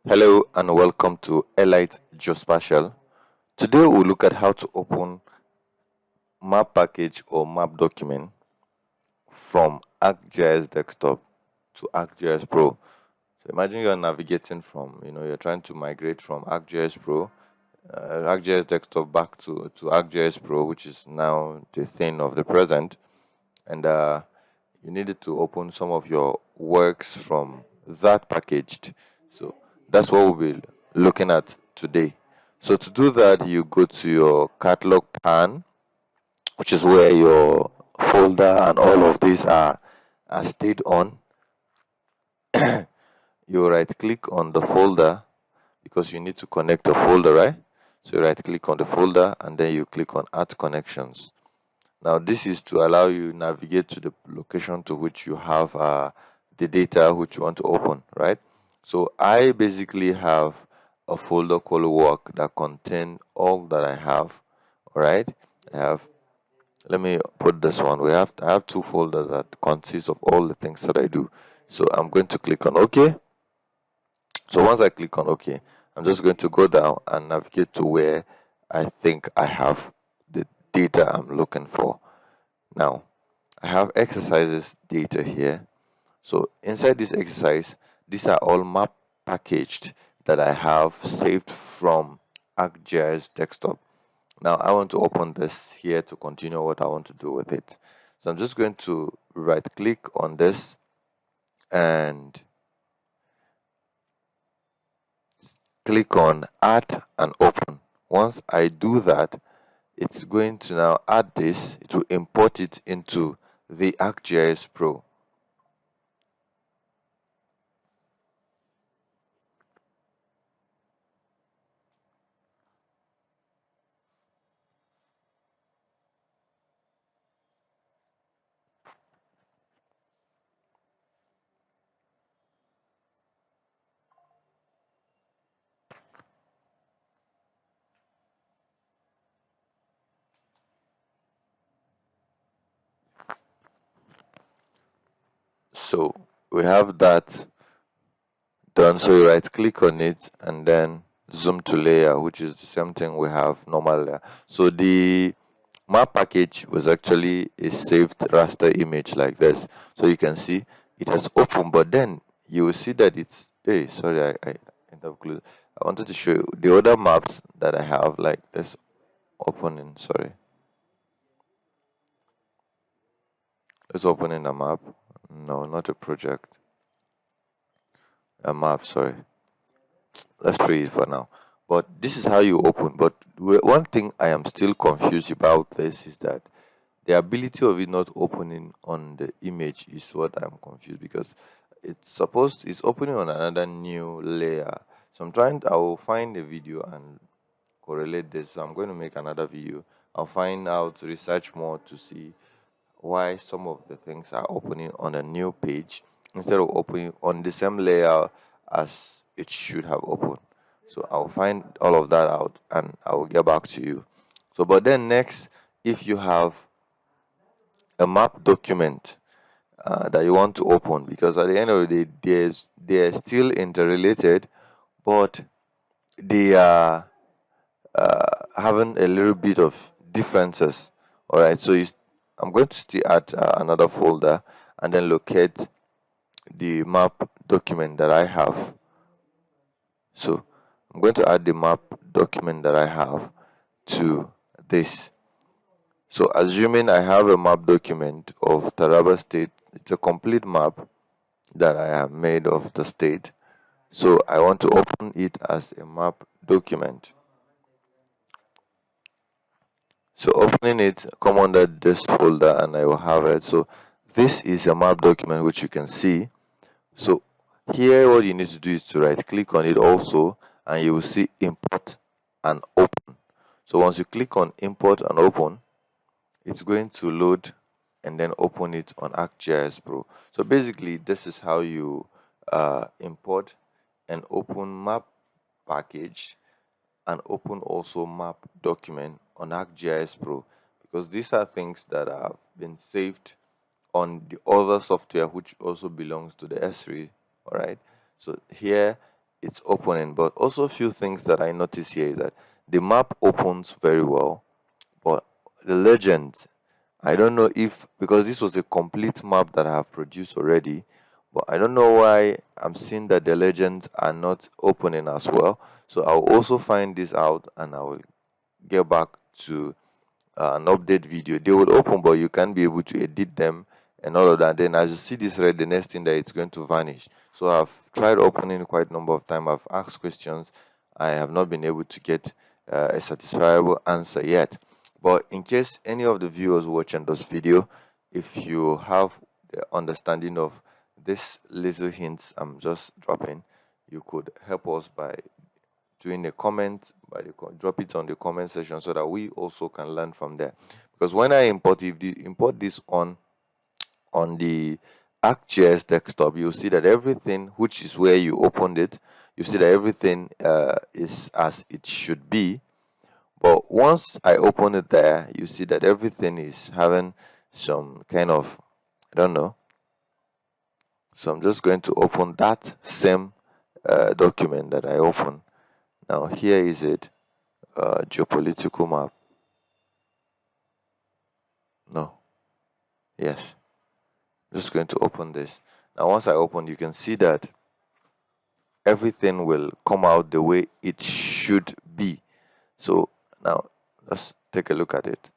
Hello and welcome to Elite Geospatial. Today we'll look at how to open map package or map document from ArcGIS desktop to ArcGIS Pro. So imagine you're navigating from, you're trying to migrate from ArcGIS Pro, ArcGIS desktop back to ArcGIS Pro, which is now the thing of the present. And you needed to open some of your works from that packaged. So that's what we'll be looking at today. So to do that, you go to your catalog pan, which is where your folder and all of these are stayed on. You right click on the folder because you need to connect the folder, right? So you right click on the folder and then you click on add connections. Now this is to allow you navigate to the location to which you have the data which you want to open, right? So I basically have a folder called work that contain all that I have. All right, let me put this one. I have two folders that consist of all the things that I do. So I'm going to click on OK. So once I click on OK, I'm just going to go down and navigate to where I think I have the data I'm looking for. Now, I have exercises data here. So inside this exercise, these are all map packaged that I have saved from ArcGIS desktop. Now I want to open this here to continue what I want to do with it. So I'm just going to right click on this and click on add and open. Once I do that, it's going to now add this to import it into the ArcGIS Pro. So we have that done. So you right click on it and then zoom to layer, which is the same thing we have normal layer. So the map package was actually a saved raster image like this. So you can see it has opened, but then you will see that it's sorry, I end up close. I wanted to show you the other maps that I have, like this opening. Sorry, let's open in a map. No, not a project. A map, sorry. Let's free it for now. But this is how you open. But one thing I am still confused about this is that the ability of it not opening on the image is what I'm confused, because it's opening on another new layer. So I will find a video and correlate this. So I'm going to make another video. I'll find out, research more to see why some of the things are opening on a new page instead of opening on the same layer as it should have opened. So I'll find all of that out and I will get back to you. So, but then next, if you have a map document that you want to open, because at the end of the day, they're still interrelated, but they are having a little bit of differences. All right, so I'm going to still add another folder and then locate the map document that I have. So I'm going to add the map document that I have to this. So assuming I have a map document of Taraba State, it's a complete map that I have made of the state. So I want to open it as a map document. So opening it, come under this folder and I will have it. So this is a map document which you can see. So here what you need to do is to right click on it also and you will see import and open. So once you click on import and open, it's going to load and then open it on ArcGIS Pro. So basically this is how you import and open map package and open also map document on ArcGIS Pro, because these are things that have been saved on the other software which also belongs to the S3. All right, so here it's opening. But also a few things that I notice here is that the map opens very well, but the legend, I don't know if, because this was a complete map that I have produced already, but I don't know why I'm seeing that the legends are not opening as well. So I'll also find this out and I will get back to an update video. They will open, but you can't be able to edit them and all of that. Then as you see this red, the next thing that it's going to vanish. So I've tried opening quite a number of times. I've asked questions. I have not been able to get a satisfiable answer yet. But in case any of the viewers watching this video, if you have the understanding of this little hints I'm just dropping, you could help us by doing a comment, drop it on the comment section so that we also can learn from there. Because when I import, if you import this on the ArcGIS desktop, you'll see that everything, which is where you opened it, you see that everything is as it should be. But once I open it there, you see that everything is having some kind of, I don't know. So I'm just going to open that same document that I opened. Now here is it, geopolitical map. No, yes. I'm just going to open this. Now once I open, you can see that everything will come out the way it should be. So now let's take a look at it.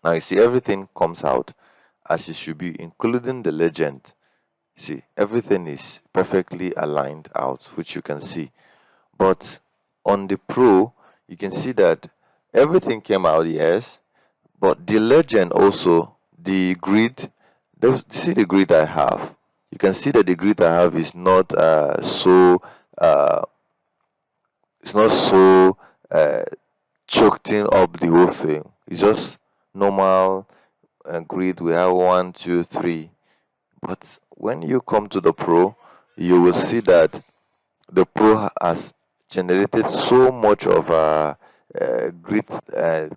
Now you see everything comes out as it should be, including the legend. See, everything is perfectly aligned out, which you can see. But on the Pro, you can see that everything came out, yes, but the legend also, the grid, see the grid I have. You can see that the grid I have is not it's not so choked in up the whole thing. It's just normal grid. We have 1, 2, 3. But when you come to the Pro, you will see that the Pro has generated so much of grid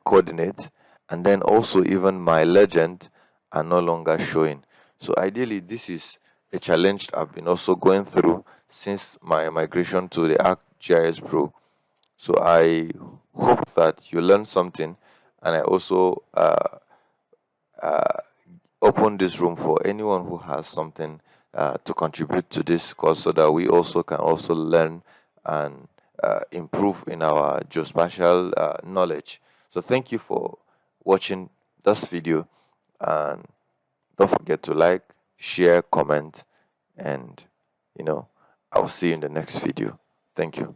coordinates, and then also even my legend are no longer showing. So ideally, this is a challenge I've been also going through since my migration to the ArcGIS Pro. So I hope that you learned something, and I also open this room for anyone who has something to contribute to this course, so that we also can also learn and improve in our geospatial knowledge. So thank you for watching this video, and don't forget to like, share, comment, and I'll see you in the next video. Thank you.